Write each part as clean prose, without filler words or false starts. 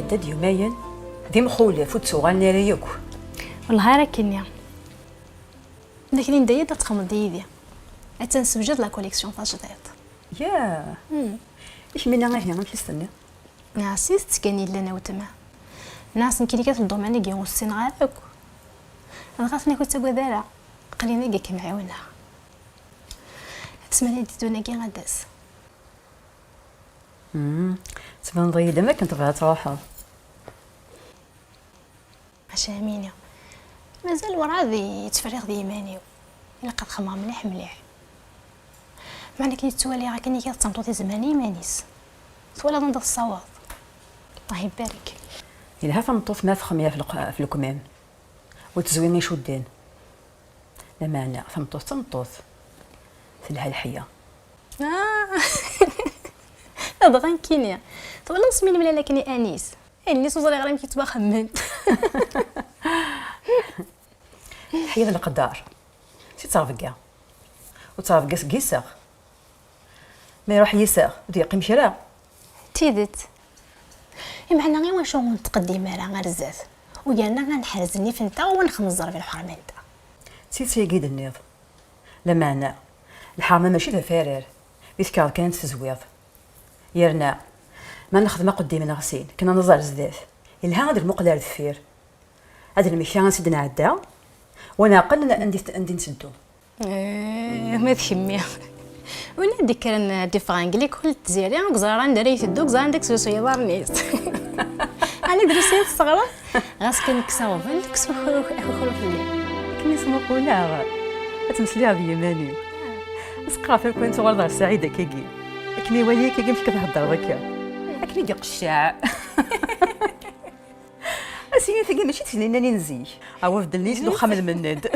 حداد يومين دي مخولة فوت سوغال ناري يوكو. والله راكني لكن دايا تخمض يدي اتنسبجد لا كوليكسيون تاع جديد. ياه ايش منا غير هنا نستنى ناسيس تكاني لنا وتما ناس نكليكات الدومين كي غوسين غاك غاتني كنت غدارا قلينا كاك معاونه تسمعني ديتونا كي غاداس تبان ضيده ما كنت بغات تروحها اش امينه مازال ورادي يتفرغ ديماني الا قد خمام مليح معنى كي توالي راه كني كتصمتو زماني مانيس ولا نض الصواب الله يبارك إلا تنطوف ما فخميه في الكمام وتزويني شودين لا معنى تنطوف في الحية هذا غير كينيا طب لا نسميني ملا لكني انيس انيس وصلي غير كي تبا خمن الحية القدار سي تعرف كاع وتعرف كيساغ ما يروح يساغ وديقيم شرا تيدت معنى غير واش نتقدم راه غير الزاف ويانا غنحرزني فنتا ونخمزر في الحرمه نتا سيتي كيد النيض لا معنى الحرمه ماشي دفارر بيذكر كانت تزويض يرنا ما نخدم قدامنا غسيل كنا نزار زداف الها هذا المقدار دفير هذا المكان سيدنا عدا وانا قلنا عندي نسدو ما تخمي وانا ذكرنا دي فرانكلي كل تزيري غزار ندري تدوك زار عندك سوسيه بارنيس انا درسيت الصغرى غاسك نكساوفن كسو خروف لي كني سمو قولا تمسليها بيماني اسقى في كنت ورده سعيده كيكي كني ولي كيكي مش كتهضر هكا كني ديق الشاع اسيني ثقي ماشي تسنيني نزيح هو فدلنيش لو خمل مناد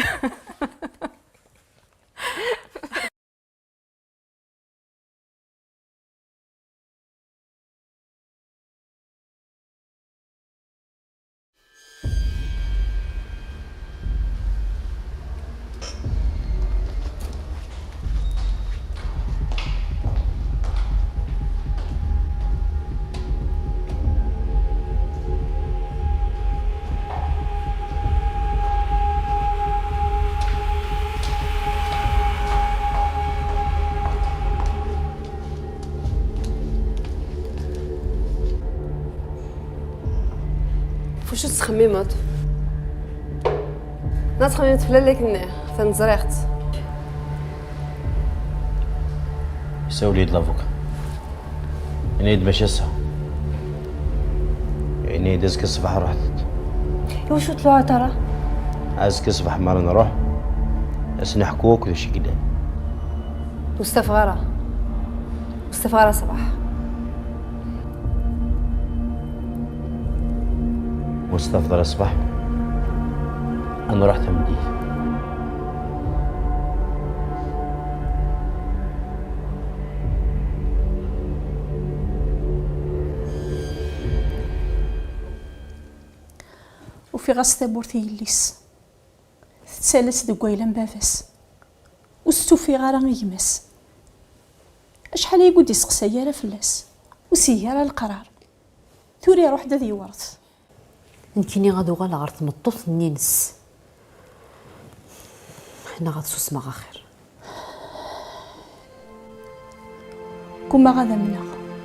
فاش تخممت لا تخممت في لكن تنزريخت يساوي لي لافوكا يعني باش يسها يعني دازك الصباح رحت واش طلعوا ترى عازك الصباح مرة نروح بس نحكوك وشي كده مستفغرة صباح مستفضل الصباح انا رحت مديه وفي غاس تابورتي يليس تسالس دو قايلان بافاس وستو في غارة يماس اشحال يقود يسقسا راه فلاس وسيارة القرار ثوري روح دا ذي ورث نكيني غادو غالا غير تمطوط نينس حنا غادسوس ما غاخير كوما غادا منا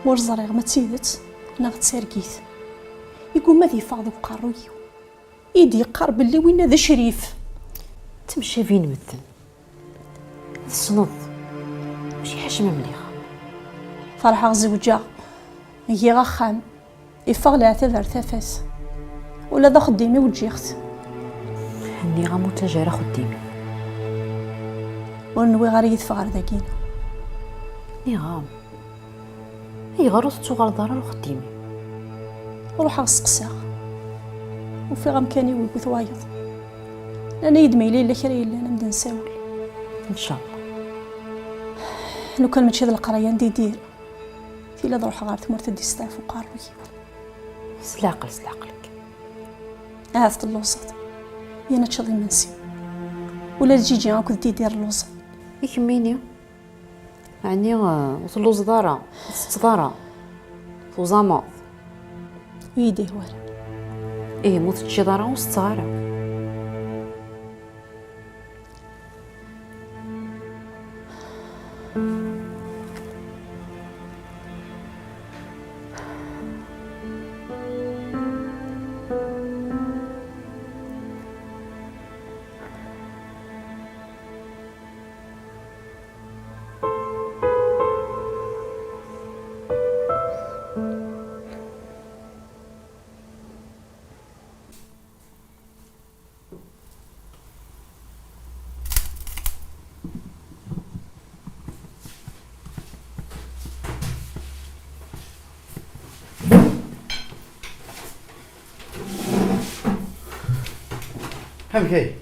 مور زريغ ما تسيدت انا غتساركيت يقول ما ذي فاضو قارويو ايدي قرب اللي وين ذا شريف تمشي فين مدن الصنض ماشي حشمه مليحه فرحة غزوجة هي غخام يفغ لها تذر تفاس ولا ذا خديمي وجيخت هني غموت جارة خديمي ونوي غير يدفع ذاكينا نغام هي غروس تشغل دار خديمي روح غسقسا وفي غام كان يوقف وايض انا يدمي لي الا كري الا انا نبدا نساول ان شاء الله لو كان ماشي هاد القرايه ندير في لا نروح غير تمرت دي ستاف وقاروي سلاقلك عرفت اللوصات يانا تشضي منسي ولا الجيجي هاكو دير اللوصه يكميني يعني وصلوا زدارة ست دارة وزامات ويديه ورا. إيه موت الجدارة والصغارة. بحال كاي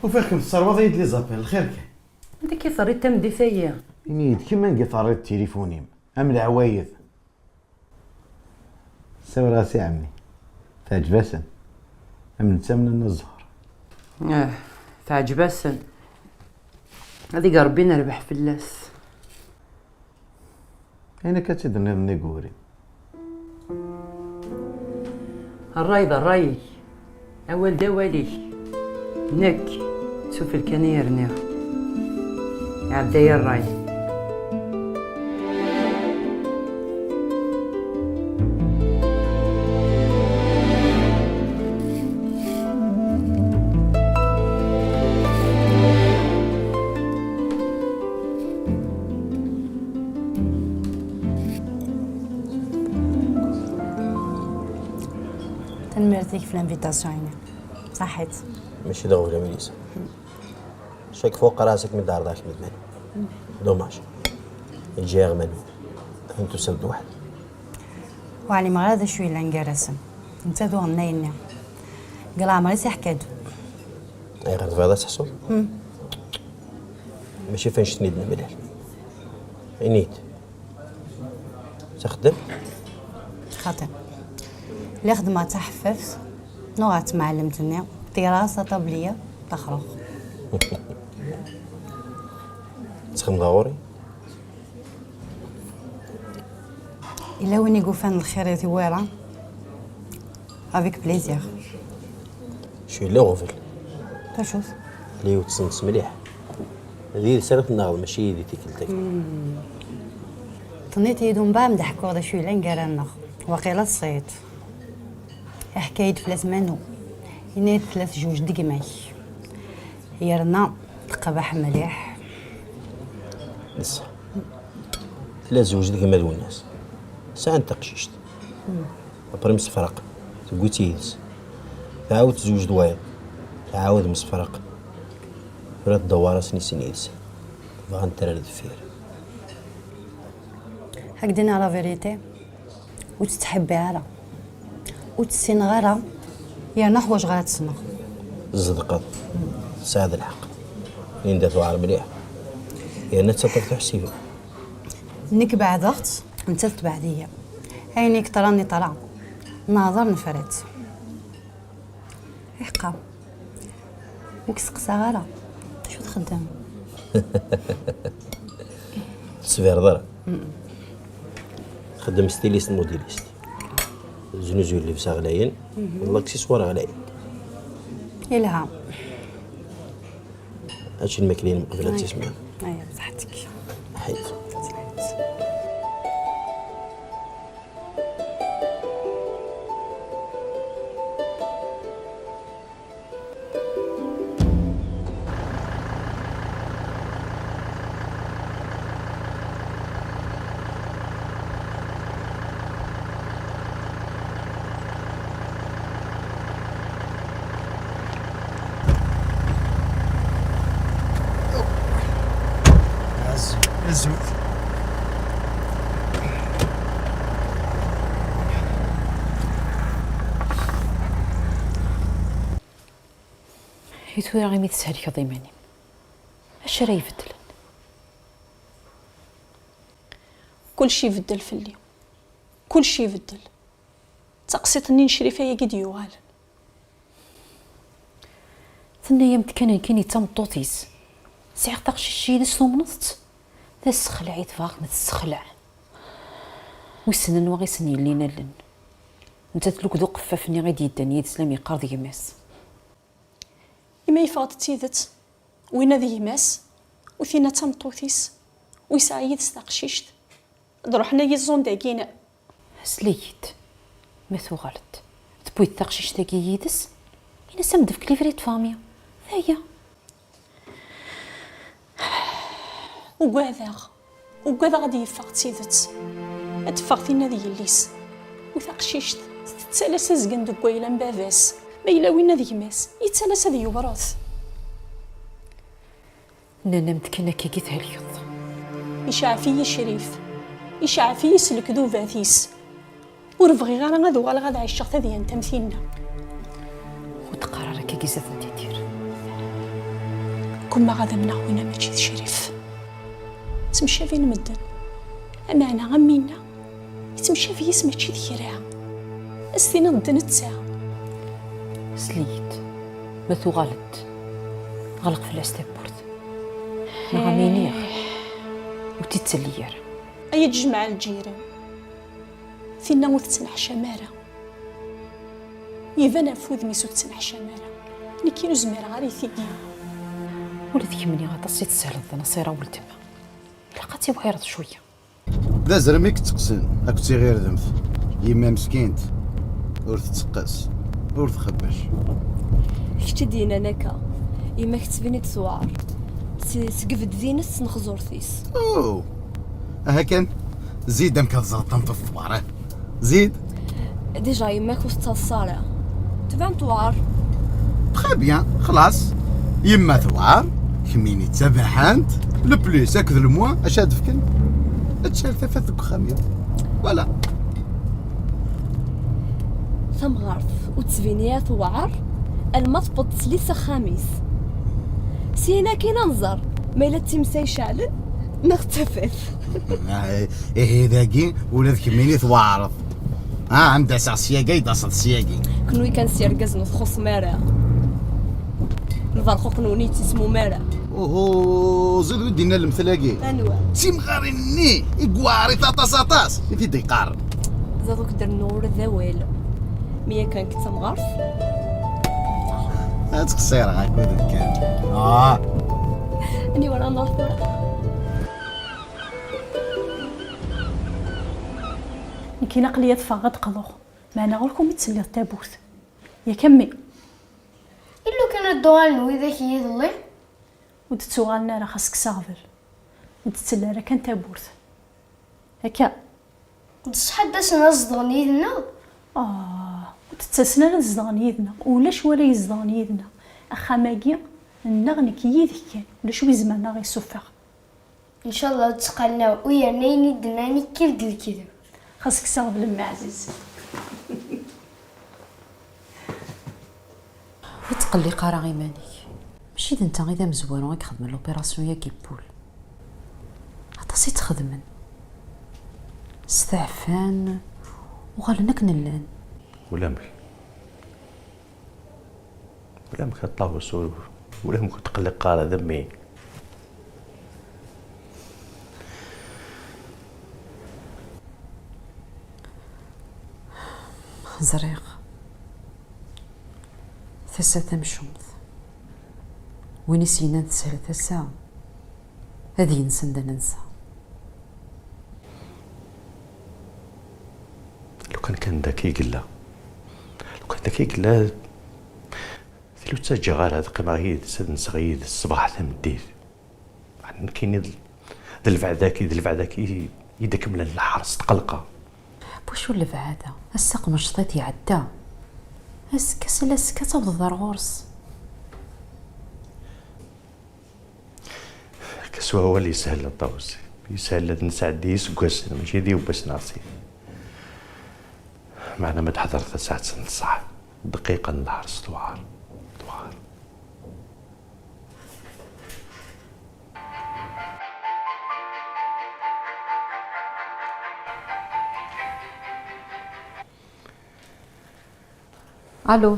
وفيكم تصروا يد لي زابيل الخير كاين. انت كي صريت تمدي فيا نيت كيما نقي طريت التليفونيم ام العوايد سوي راسي عمي تعجبسن ام نتمنى الزهر. تعجبسن هذيك ربي نربح في اللاس. انا كتدني نيغوري الراي اول دوالي نك تشوف الكنير نيا عبدايا الراي. تنمرتيك في الانفيتاسيون هنا صحيت. ماشي ضروري ميليسا، شاك فوق راسك من دار ذاك المدمن. دوماج يجي غمن انتو سبت واحد وعلي ما هذا شوي لنقرسم انت دو غنينا قال عمري سيحكادو اي غير في هذا تحصل ماشي فين شتنيدنا مليح نيت تخدم خاطر اللي خدمة تحفظ نوعات معلمتني دراسة طبلية تخرج. تخدم ضروري إلا وين يقفان الخير يتوارى افيك بليزير. شوي اللي غوفل تشوف اللي يتسنس مليح هذه سرت النغل ماشي يدي تيكلتك. طنيت يدوم بام ضحكوا هذا شوي لنقرا وقيلا الصيد حكاية فلاس منو ينايد فلاس جوج دقماي يرنا تقبح مليح لسه لا زوج ديك مالو الناس ساعة انت قشيشت ابري مسفرق تقول تيهز تعاود تزوج دواير تعاود مسفرق ولا تدوار سنيس بغا نترى الدفير هكدينا لا فيريتي وتتحبي راه وتسين غيرها يا حوايج غير تصنع الصدقات ساعد الحق لين داتو عار مليح يعني تسطر تحسيبي نيك بعضت انت تبعديا عينيك تراني طلع ناظر نفرت حقا وكسقسا غيرها شو تخدم تصفير ضرب خدم ستيليست موديليست زنوزو اللي في غلايين والاكسسوار غلايين يلها هادشي الماكلين مقبله تسمع ايوا بصحتك حيت الزود حيت راه غير تسهل كضيماني اش راه يبدل كلشي يبدل في اليوم كلشي يبدل تقسيطني نشري فيا قد يوال ثنيا متكنن كيني تمطوطيس سيغ طاقش الشي دسو منصت تسخلعي تفاق ما تسخلع وسنن وغي سنين لينا لن انت تلوك ذو قفافني غير يداني يتسلم يقار ديال ماس. إما يفاض تيدت وين ذي ماس وثينا تمطوثيس ويسعى يدس تقشيشت دروحنا يزون داكينا. سليت ما ثوغالت تبوي تقشيش داكي يدس انا سمد في كليفريت فاميا هيا وكذا غادي يفاق تيدت اتفاق ثينا ذي الليس وثقشيشت تتسالس زقن دوك ويلا بافاس ما إلا وين ذي ماس يتسالس ذي يبراث. نانا متكنا كي تهليض يشع فيا شريف يشع فيا سلك ذو فاثيس ورفغي غير انا ذو غادا عيش ذي انت مثيلنا وتقرر كي كيزات دير كما غادا منا وين ماشي شريف تمشى فين مدن اما انا غمينا تمشى في اسم ماشي ذكرها استينا ضد نتسا. سليت ما ثوغالت غلق في الاستابورت نغمينيغ وتتسلير اي تجمع الجيران فينا وتتنح شمارة يبان فوذ ميسو تتنح شمارة نكي نزمر غاري ثيقي ولا ذيك مني غاطاسي تسهل نصيرة ولتما لقاتي وحيرت شويه ذا زرميك تقسن اكتي غير ذمث يما مسكينت ور تتقاس ور تخبش كنت دينا نكا إما كتبني تسوار سقفت زينس نخزورثيس. اوه ها كان زيد ام كتزرطن في الثواره زيد ديجا يما كوست الصالة تبان توار تخي بيان خلاص يما ثوار كميني تبعانت لو بليس هكذا الموا اش هدفكن تشال ثفات الخاميه فوالا ثم غارف وتسفينيات وعر المضبط سليسة خاميس سينا كي ننظر ما إلا تمساي شعلن نختفف. ايه ذاكي ولاد كميني ثوارث عندها ساع سياقي داصل سياقي كنوي كان سير قزنو تخص مارا الفرقو قنوني تسمو مارا اوه زيد ودينا المثلاقي انوا سيم غاريني يقواري طاطاس في ديقار زادوك درنور ذوال ميا كان كنت مغارف تقصير غاكو كان اني وانا ناطر نكي نقلية فغد قضو معنا غولكم يتسلي التابوت يا كمي إلو كان الدوال نوي ذاك يضلي ودتسوغالنا راه خاصك سافل ودتسلى راه كان تابوت هكا شحال داسنا صدغن يدنا وتتسنى نزدغن يدنا ولاش ولا يزدغن يدنا اخا ماكي نغنك يدك كان ولا شو زماننا غيسوفر إن شاء الله تسقلنا ويرنا يدنا نكير الكذب خاصك سافل ام عزيز وتقلي قارا غيمانيك ماشي انت غير مزوارو غيك خدم لوبيراسيون يا كيبول عطاسي تخدمن استعفان وغالنك نلان ولامك طاوس ولامك تقلي قارا ذمي زريق ثسا تمشمت وين سينا تسهل ثسا هذه نسند ننسى لو كان ذكي قلا ثلو تسجى غير هذا قيمة هي تسد نسغيد الصباح ثمديد كاين ذا الفعداك يدك من الحرس تقلقه بوشو اللي بعدا الساق مشطيط يعدى اسكا تبض دار غورس كسوا هو اللي يسهل الطاوس يسهل نسعدي يسقس ماشي دي وبس ناسي معنا ما تحضرت ساعة صح دقيقة الحرس دوار الو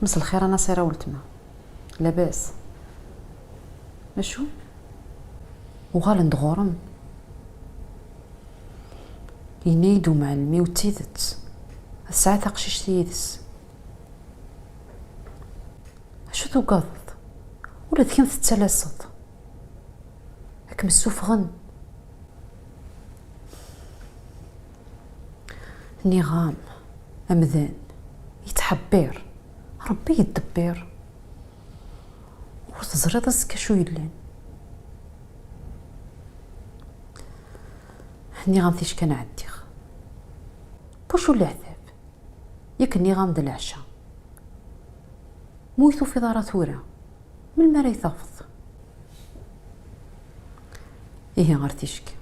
مسا الخير انا سيره ولتما لاباس مشو وغال ندغورم ينيدو معلمي وتيدت الساعة تقشيش يدس اشو توقظ ولا ذكين تتلاسط هاك مسوفغن النغام أمذان يتحبير ربي يدبر وتزرد الزكا شو يلان النغام تيش كان عديغ بوشو العذاب ياك النغام دا العشا مويتو في دارة ورا من المرا يثافض إيه غير تيشكي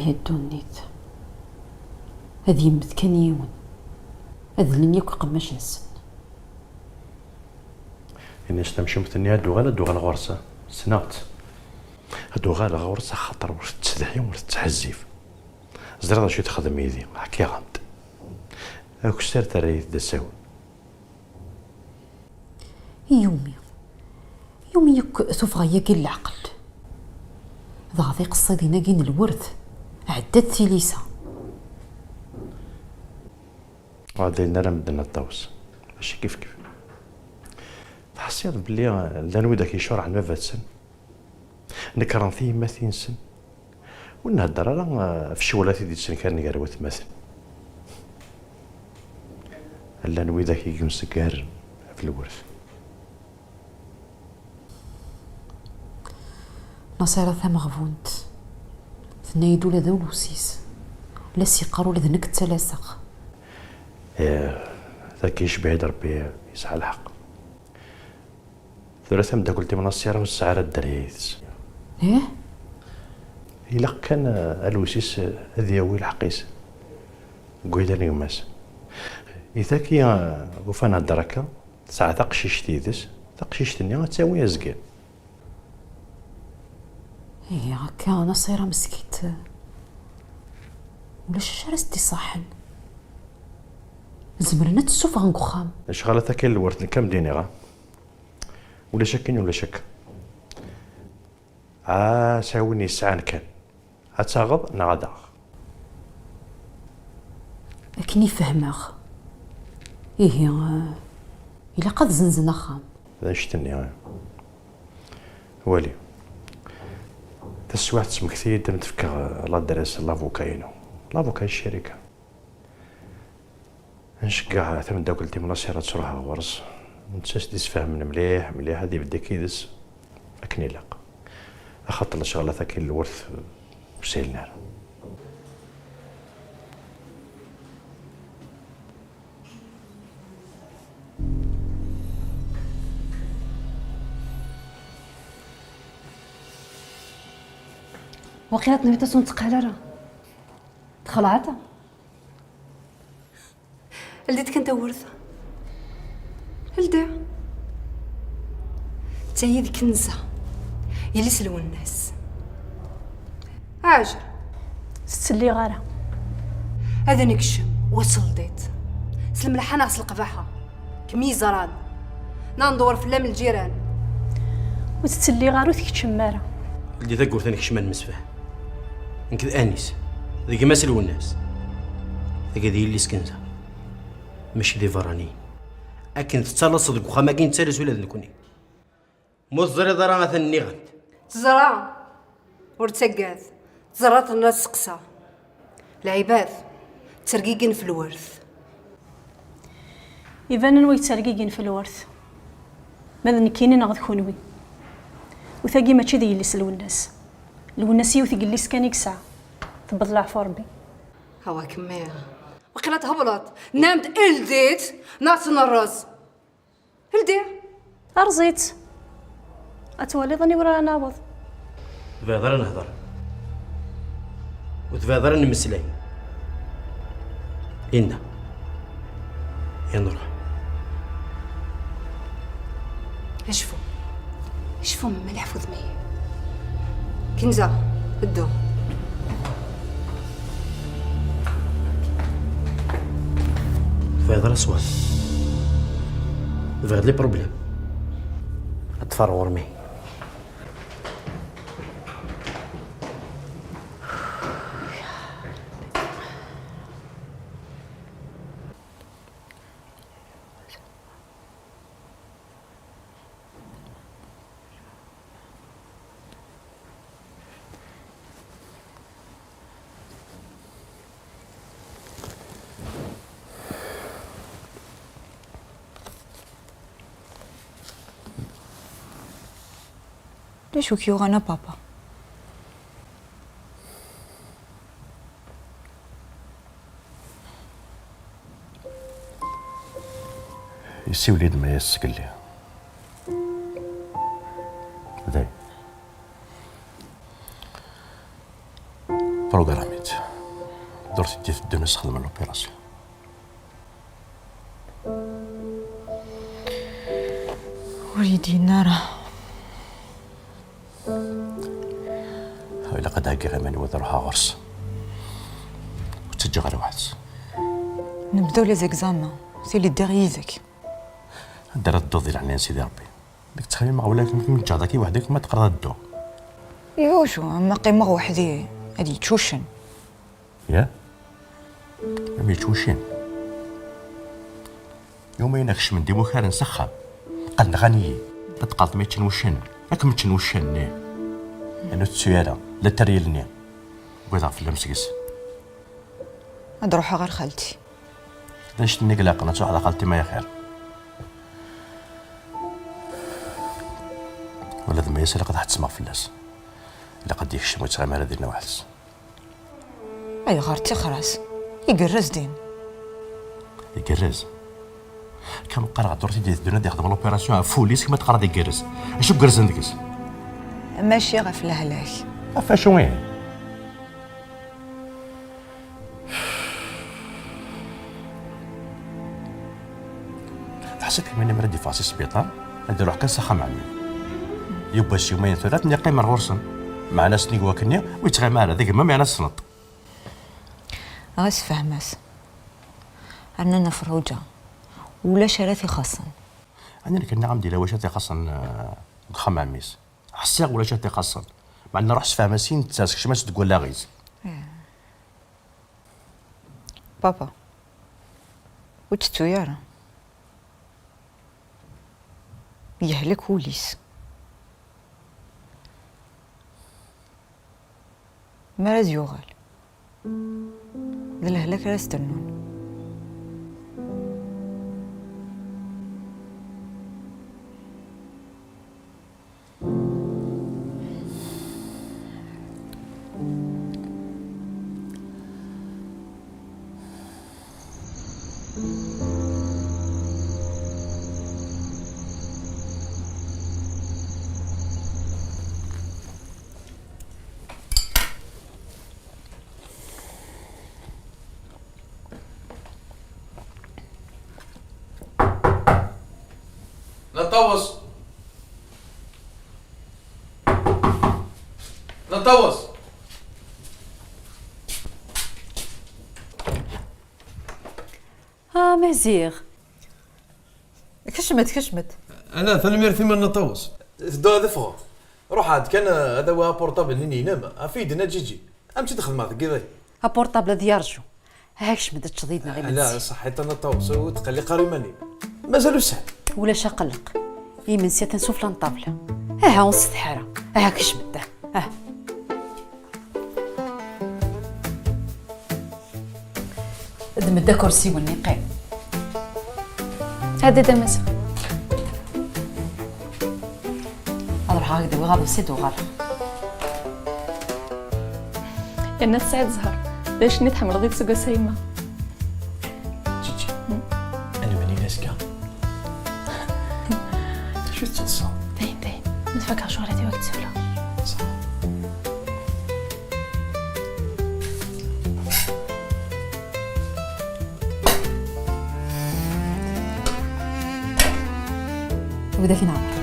يا الدونيت هذه يمت كان يون أذلني وقماش نسن الناس نمشي مثني هادو غالا غورسة سنات هادو غالا غورسة خاطر واش تستدعي ولا تحزيف زرا شي تخدم يدي حكي غامض هاك سير ترى دا ساون يومي يك سوفغايا كي العقل ضاغي قصة دينا كين الورث عدت ثليسة غادي لنا مدنا الطاوس ماشي كيف حسيت بلي لانوي داك يشور عن ما فاتسن نكران فيه مثين سن ونهضر راه في الشوالات ديال السن كان نقرا وثماثن لانوي داك يمسكار في الورث نصيرة ثم غفونت ثنايدو لا ذو لوسيس لا سيقارو لذنك التلاسق ذاك يشبه ربي يسعى الحق ثلاثة مدا قلت من السيارة والسعارة الدريس ايه إلا كان الوسيس ذياوي الحقيس قويدا نيوماس إذا كي وفانا الدركة ساعة تقشيش تيدس تقشيش تنيا تساوي أزقان ايه هكا نصيرة مسكيت ولا شرستي صاحن زمرنا تسوف غنكو خام شغالة كاين الورث كم دينيغا ولا شاكين ولا شك ساوني الساعة كان هتاغض نغدا لكني فهماغ ايه إلا قد زنزنا خام هذا شتني والي تسوات سمكتي تمتفكر لا درس لافوكاينو لافوكاي الشركة نشجع ثمن داكلتي من السيارة تروح غورس نتساس ديس فهم مليح هذه بدا كيدس أكني لاق أخطر الشغلة ثاكي الورث وسيلنا وقيلت نبي تصون تقرر تخلعتها لديت كنت ورثة لدي تايد كنزة يلي سلو الناس عاجل ستلي غارة هذا نكشم وصل ديت سلم الحنا غسل القباحة كمي زران نندور في اللام الجيران وتتلي غارو تكتشمارة اللي ذاك قلت نكشم المسفح نكذ انيس ذيك ما سلو الناس ذاك هذه اللي سكنزة ماشي دي فراني اكن تتصل صدق وخا ما كاين تسالس ولا نكوني مزري ضرا ثني غد تزرع ورتسقاث تزرات الناس سقسا العباد ترقيقين في الورث إذن نوي ترقيقين في الورث ماذا نكيني نغذ كونوي وثاقي ماشي ذي اللي سلو الناس يوثق اللي سكانيك ساعة تبض العفو ربي هوا كمية وقيلة هبلت نامت الديت ناس الراس الدي أرزيت أتولي ظني ورا نابض تفاضل نهضر وتفاضل نمسلاي إنا نروح شفو ملح في ذمي كنزة بدو تفاضل أصوات تفاضل لي بروبليم أتفرغ ورمي ليش وكيو انا بابا؟ يسي وليد ما يسك لي ذاي بروغراميت درت يدي في الدنيا نخدم لوبيراسيون. وليدي نارا إلا قد هاكي غيماني وذروها غرس وتسجل غير واحد. نبداو لي زيكزامان سي لي ديغيزك. دارت الدو ديال عنان سيدي ربي ديك تخيل ما ولاك ممكن تجهضكي وحدك ما تقرا الدو. ايوا شو اما قيمة وحدي هادي تشوشن. يا ما يتوشين يومين نكش من ديمو خير نسخن قلنا غني تقالط ما تنوشن راك ما تنوشن انا تسياله لا تريلني بغيت في المسكس هاد روحها غير خالتي. باش نقلق نتوح على خالتي ما خير ولا ذا ما يسال قد حتسمع فلاس الا قد يكشم ويتغامر هذه النواحس. اي غارتي خلاص يقرز دين يقرز كم قرا درتي ديال الدنيا ديال خدم لوبيراسيون فوليس كما تقرا ديال يقرز اشوف قرز عندك ماشي غير في الهلاك. فاش وين حسيت كمان مرة دي فاسي السبيطار ندير روح كنسخة مع مين يبا شي يومين ثلاث نلقي من غرسن مع ناس نيقوا كنيا ويتغامر هذاك ما مع ناس سنط. غاس فهماس أنا نفروجة ولا شراتي خاصن. أنا اللي كنا عمدي لو شاتي خاصن نخمم عميس حساق ولا شاتي خاصن مع أن روح فهماسين تساسك شماش تقول لا غيز. بابا وتتو يارا يهلك وليس ما راز يوغال ذا الهلاك راز تنون. نطوس نطوس مزيغ كشمت انا ثاني ثمن نطوس دو هذا فوق روح عاد كان هذا هو بورطابل هني ينام افيدنا جيجي امشي تدخل معك كذا بورطابل ديارجو هاك شمت تشضيدنا غير لا صحيت نطوس وتقلي قاري ماني مازالو سهل ولا شقلق يمن سيت نسوف لنطابله ها ونص حاره ها كشمت ها دمدا كرسي والنقاب هذا دمس اروح هكذا وغاضب سيد وغاضب يا الناس سعد زهر باش نتحمل غير سوق سيما جيجي انا ماني ناسكا شو تصل باين ما تفكرش شغلتي وقت سهله صح ودا فين عمر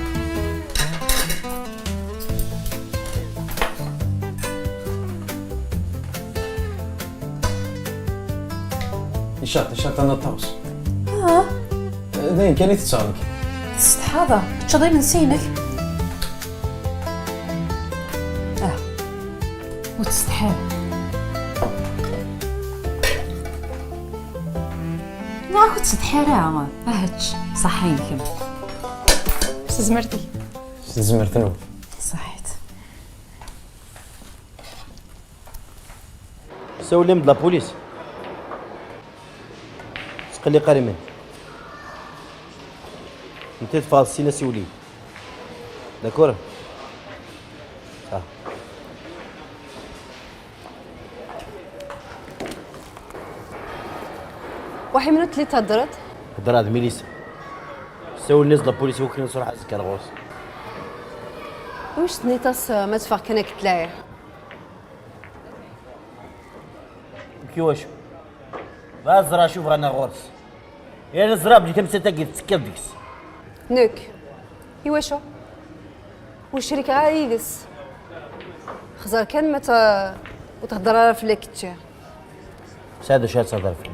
نشاط انا طاوس ذين كانت تصالك استحاضة تشضي من سينك وتستحاب لا كنت تستحارة هاتش صحينكم زمرتي زمرتنو صحيت سولم بلا بوليس تقلي قريمين انت تفاصيل سي وليد داكور وحي منو تلي تهضرت؟ هضر هاد ميليسا ساول الناس لابوليس وكاين صراحه زكا الغوص. واش تنيطاس ما تفاق كان كتلاعي؟ كيواش بازرا شوف انا غورس يا نزراب اللي كمسه تاكي تسكب ديكس نوك ايواشو والشريك عايدس خزر كان متى وتهضر في لكتشا سادو شاد صدر فيه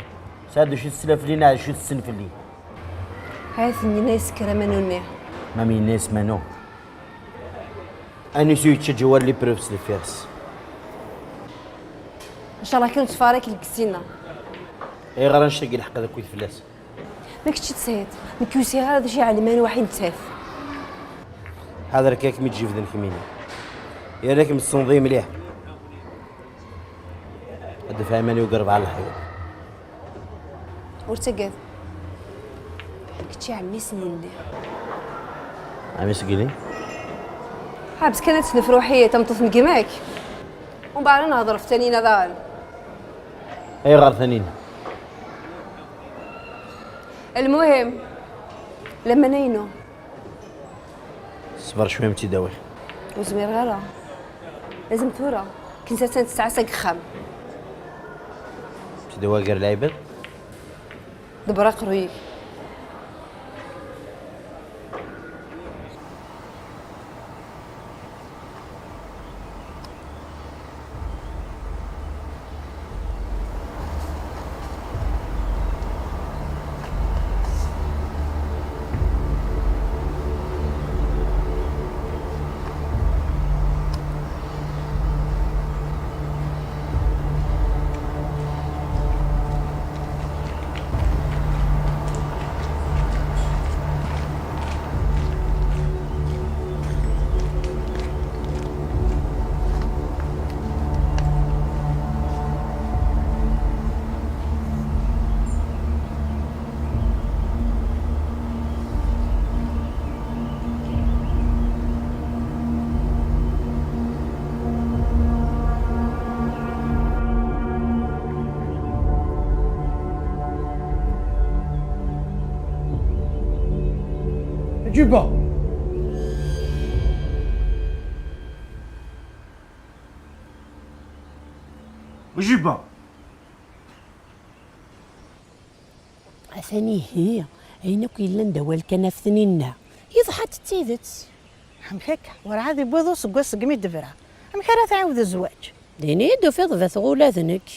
سادو شي تسلف لينا شو تسنف لي هاث الناس كرمانوني ما من الناس مانو اني سويت جوار لي بروفس لي فيرس ان شاء الله كنت فارك الكسينه اي غير نشتاق الحق هذاك فلاس ما كنتش تسيد ما كيوسي هذا شي علمان واحد تاف هذا ركاك مي تجي في ذا الكمينه يا راك متصنضي مليح هذا فهماني وقرب على الحياه ورتقاد كنتي عمي سنين عمي سقيلي حابس كانت تسلف روحي تمطف نقماك ومن بعد نهضر في تانينا ذال اي غير ثانيين. المهم لما نينو صبر شويه متي داوي وزمير غيره لازم تورا كنت تتعسى خام متي داوي غير العباد دبرا قرويك جيبها وجيبها ثاني هي عينك إلا ندوال كان في ثنينا يضحت تيدت حمكك ورا هذه بوضو سقوس قمي دفرها حمك راه تعاود الزواج ديني دو في ضفت غولا ذنك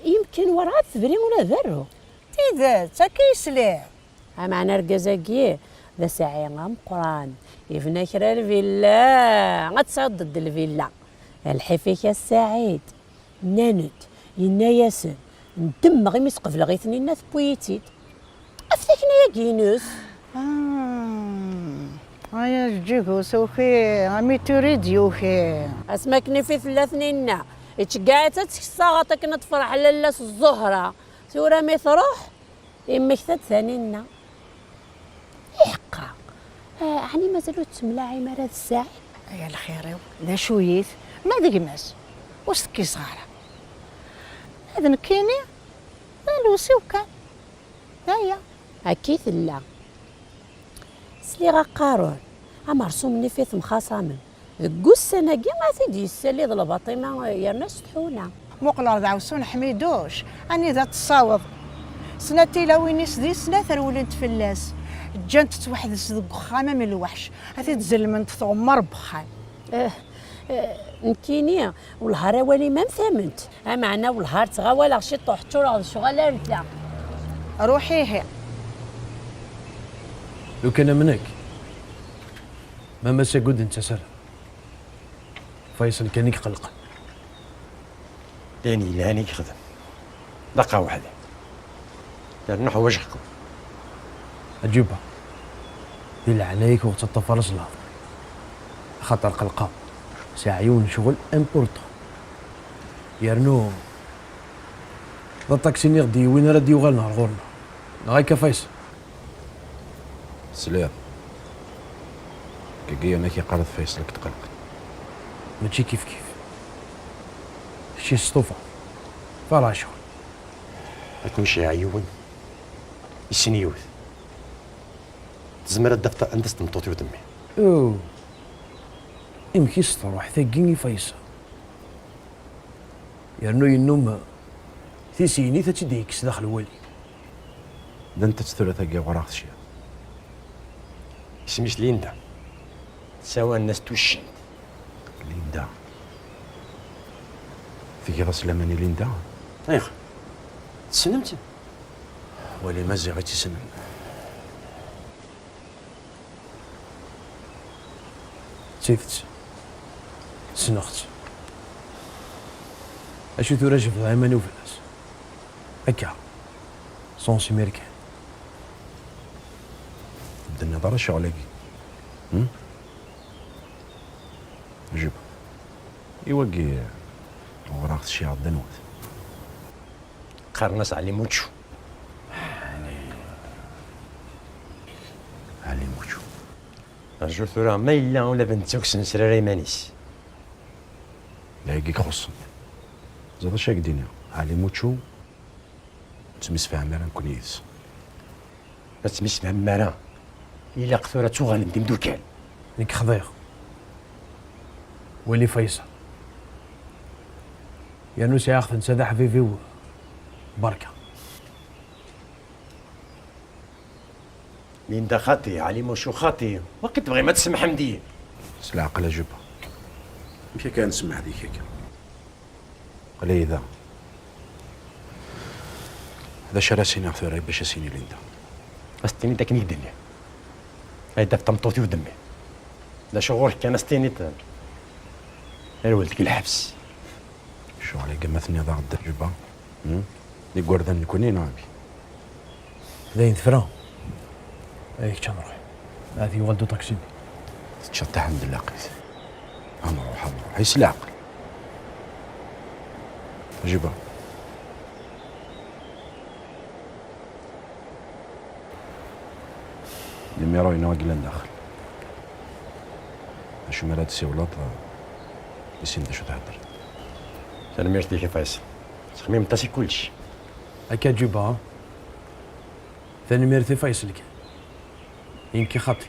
يمكن ورا ثبري ولا ذرو تيدت كيسلع معنا رقازاكي ذا ساعي غام قران يفنا كرا الفيلا غتصعد ضد الفيلا الحفيك السعيد نانت ينا ياسن ندم غي مسقف لغي ثنينا بويتيد افتكنا يا كينوس هيا جيكو سوخي عمي تريد يوخي اسمكني في ثلاثنينا اتشقعت تساغطك نتفرح للاس الزهره سورة مي تروح امك ثانينا يحقا يعني مازالو تملاعي مراد الساعي يا الخير لا شويت ما دقماس واش كي صغيره هذا نكيني لوسي وكان هيا اكيد لا سلي غا قارون مرسوم نفيث مخاصمن ذكو السنه كي ما تيدي يسالي ذا الباطمه يا ناس تحونا مقلر دعوسون حميدوش اني ذات تصاوض سنتي لا وين يسدي سنه ثرولنت فلاس جانت توحد صدق خامه من الوحش هذه تزلمنت ثغمر بخان نكيني والهار ولي ما مثمنت معنا والهار تغاول شي طوح تشرا شغاله رتلا روحي هي لو كان منك ما مسا قد انت سر فيصل كان يقلق داني لاني يخدم دقه واحده نروح وجهكم اجيبها يلع عليك وقت الطفرس الهضر خطر قلقه ساعيون شغل امبورطون يرنو ذا الطاكسي غدي وين راه ديوغال نهار غورنا غايكا فيصل سلام كي انا كي قالت فيصل تقلق ماشي كيف شي سطوفه فرا شغل تمشي عيون يسنيوث تزمر الدفتر عند استمطوتي ودمي. اوه يمكن تروح ثقيني فيصل يرنو ينوم ثيسيني تتديكس داخل الولي. ده انت تثلاثة جا وراك شيء اسميش ليندا سوا الناس توشن ليندا في كذا سلاماني ليندا ايخ تسلمت ولي مازال غير تسلم. تيفت سنخت اشو تراجع في العماني وفي الناس هكا صونسي ميريكان بدنا نظر شغلك جيب يوقي وراك شي عضنوت قرناس علي موتشو علي موتشو رجل ثورة ما إلا ولا بنتوكس نسراري مانيس لا يجيك خصن زاد شاك دينا علي موتشو تمس فيها مران كونيس ما تمس فيها مران إلا قثورة توغال نديم دوكال ليك خضير ولي فيصل يا نوسي ياخذ نسدح في بركة ليندا خاطي علي موشو خاطي وقت تبغي ما تسمح مدي سلا عقل جبها مشي كان نسمع هذيك هكا قال لي هذا شراسينا ثوري باش اسيني ليندا استني داك نيدني هاي داك طمطوتي ودمي لا شغورك كان استني ولدك الحبس شو علي قمثني ضاع الدرجبة لي قردن نكوني نابي ذين ثفران ايك كان روحي هذه ولدو طاكسيني تشطح الحمد لله قيس نروح هاي سلاق جيبها الميرو ينوى قلن داخل شو مرات سيولات يسين شو تهدر انا ميرتي كيف فيصل تخميم تاسي كلشي هكا جيبها ثاني ميرتي فيصل كان يمكن خطي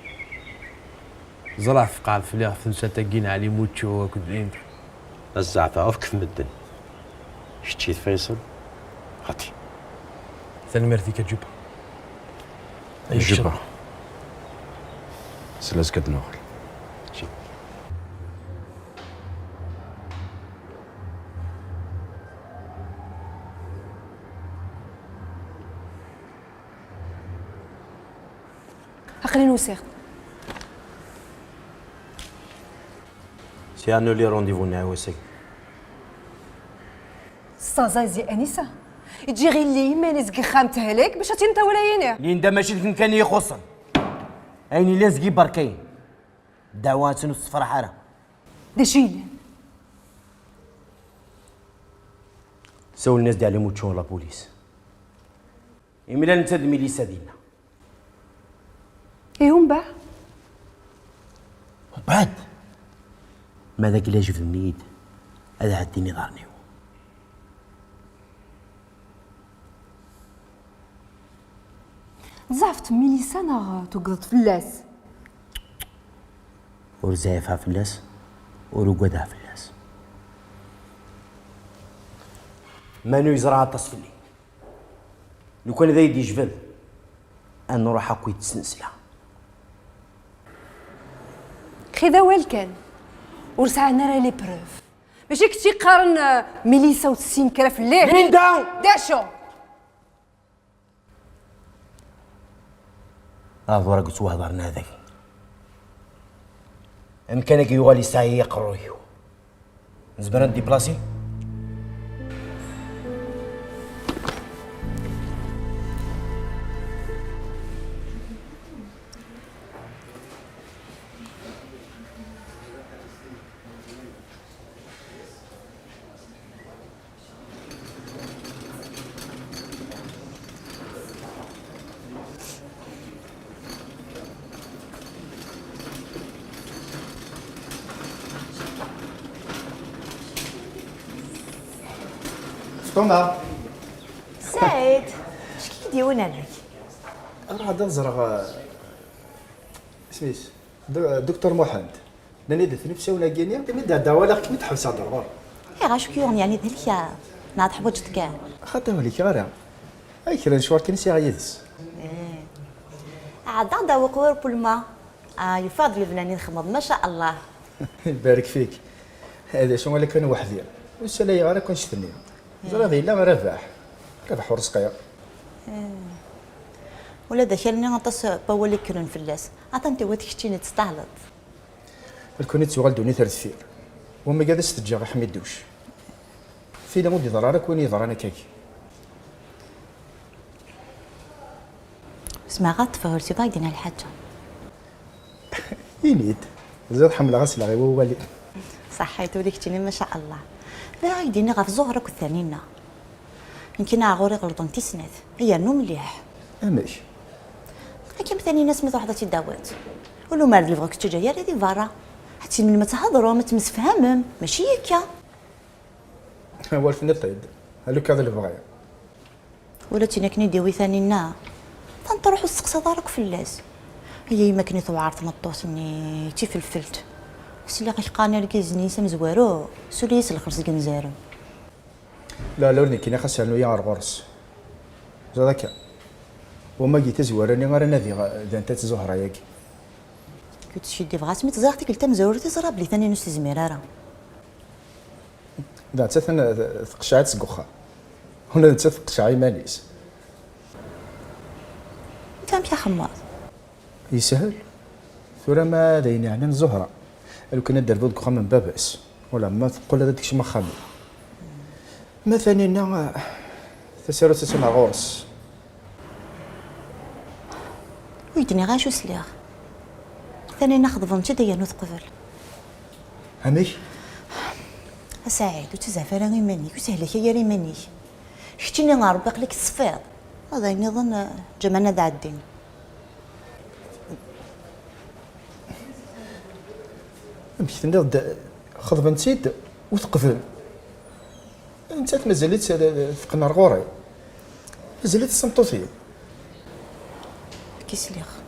زرع في قاع الفلاح في نساتاقين علي موتشو وكذين الزعفة اوف كيف مدن شتيت فيصل خطي ثاني ميرتي كجيبها جيبها سلاس قد نوخل شي خلينا نوسيغ سي انولي رونديفو نعاوسك زي انسه يجي غير لي يماني زكي خامتها لك باش تنتا ولاينا ليندا ماشي لكن كان يخصن عيني لازقي بركين دعوات نص فرحاره دشيل سول الناس ديال موتشو لا بوليس يملا انت الميليسا ديالنا ايهم باع بعد ما ذاك اللي جا في الميد هذا عديني ظهرني زعفت ميليسا ناغ توقضت فلاس ورزايفها فلاس ورقدها فلاس مانو يزرع التصفلي لو كان ذا يدي جبل أنا نروح أكوي تسنسلة خذا ويل كان ورسعنا راه لي بروف ماشي كنتي قارن ميليسا وتسين كرا في الليل ليندا داشو هذا قلت وهضرنا ذاك امكانك يغالي ساعي يقرويو زبران دي بلاسي Stonda. سعيد اش كي ديونا لك؟ راه غادا نزرع سميس دكتور محمد ناني درت نفسي ولا كينيا كمي دعوه لك كمي تحبس على الضربه اي غاش كيون يعني ذلك ناض حبوجت كاع خاطر وليك غير اي كرا نشوار كنسي غايدس عاد عدا وقور بولما يفاضل الفنانين خمض ما شاء الله. يبارك فيك. هذا شنو اللي كان وحدي والسلاي غير كون شتني زرا ذي لا ربح ورزقيا ولا دخلني غطس بولي كرن في اللاس عطنتي وتكشتيني تستعلط الكونيت سوغال دوني ثلاث فير وما قادش تجا غير حميد دوش فينا مودي ضرارك وين يضرانا كاكي اسمع غطفه ورسي بايدين الحاجه ينيد زاد حمل غسل غير هو اللي صحيت وليكتيني ما شاء الله لا غايديني غا في زهرك والثانينا يمكن عغوري غلطون تيسنات هي نو مليح ماشي كيما ثاني ناس مثل وحده تداوات ولو مال اللي بغاك تجي غير هذه فارا حتى من ما تهضروا ما تمسفهمم ماشي هكا هو الفن طيب هلو كذا اللي بغايا ولا تينا كني ديوي ثانينا تنطروح السقسه دارك في اللاس هي ما كني ثوار تنطوسني تي فلفلت سلي غيلقاني ركيزني سم زوارو سوليس الخرز كنزارو لا لورني كاين خاص انو يا غرس زادك وما جيت زوارني غير نادي اذا انت زهره ياك كنت شدي فغاس ميت زارتك قلت مزور تزرب لي ثاني نص زميراره دا تثن تقشعت سقوخا هنا تقشعي ماليس فهم يا حماد يسهل ثورة ما داين يعني زهره لو كنا ندير دخان من باباس ولا ما تقول هذا داكشي ما خامي مثلا انا تسيرو تسمع غورس ويدني غاشو سليغ ثاني ناخذ فونتي ديا نوث قبل همي سعيد وتزعفر غير مانيك وسهلك يا ريمانيك شتيني غاربق لك الصفير هذا نظن جمعنا ذا الدين مشيت نرد خذ بنتيد وتقفل انت مازالت ثقنا غوري مازالت الصمتوثي كيسليخ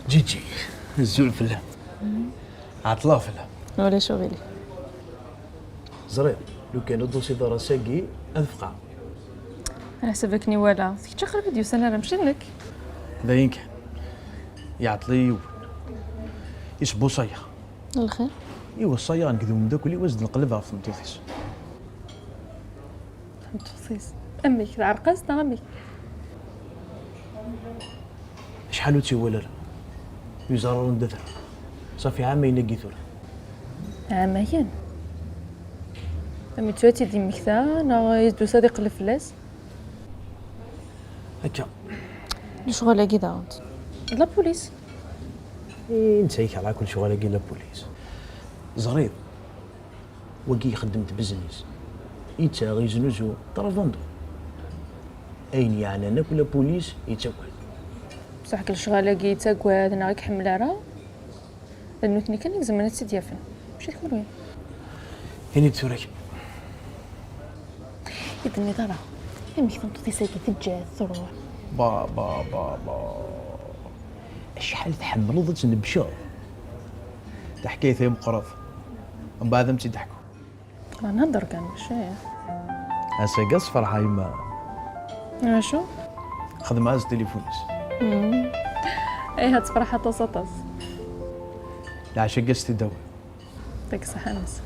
جيجي الزول فيلم عطلا فيلم ولا شغلي زريب لو كان الدوسي دار ساقي أذفقع انا حسبكني ولا كي تخرب فيديو سنه راه مشي لك باين كان يعطلي يسبو صيا الخير ايوا الصيا نكذو من داك اللي وزن نقلبها في مطوطيس مطوطيس امك عرقست امك شحال وتي ولا لا يزارون ندثر صافي عامين نقيثور عامين امي تواتي دي مكثا انا يدو صديق الفلاس هكا شغل كذا انت لا بوليس انت هيك على كل شغل لا بوليس زريب وكي خدمت بزنس يتا غيزنوزو طرافوندو اين يعني انا كل بوليس يتاكل بصح كل شغاله كي تاكواد انا غيك حمل راه لانه ثني كان زمان تسد يافن مشيت كل وين هني تورك يدني ترى امي كنت تساكي تجاه ثروه با با با با شحال تحملوا ضد نبشر تحكي ثيم قرف من بعد امتي ضحكوا انا نهضر كان ماشي هسه قص فرحه يما شو خدمه از تليفونس ايه هتفرح حتى سطس لا عشان قصتي الدواء داك الصحه ناس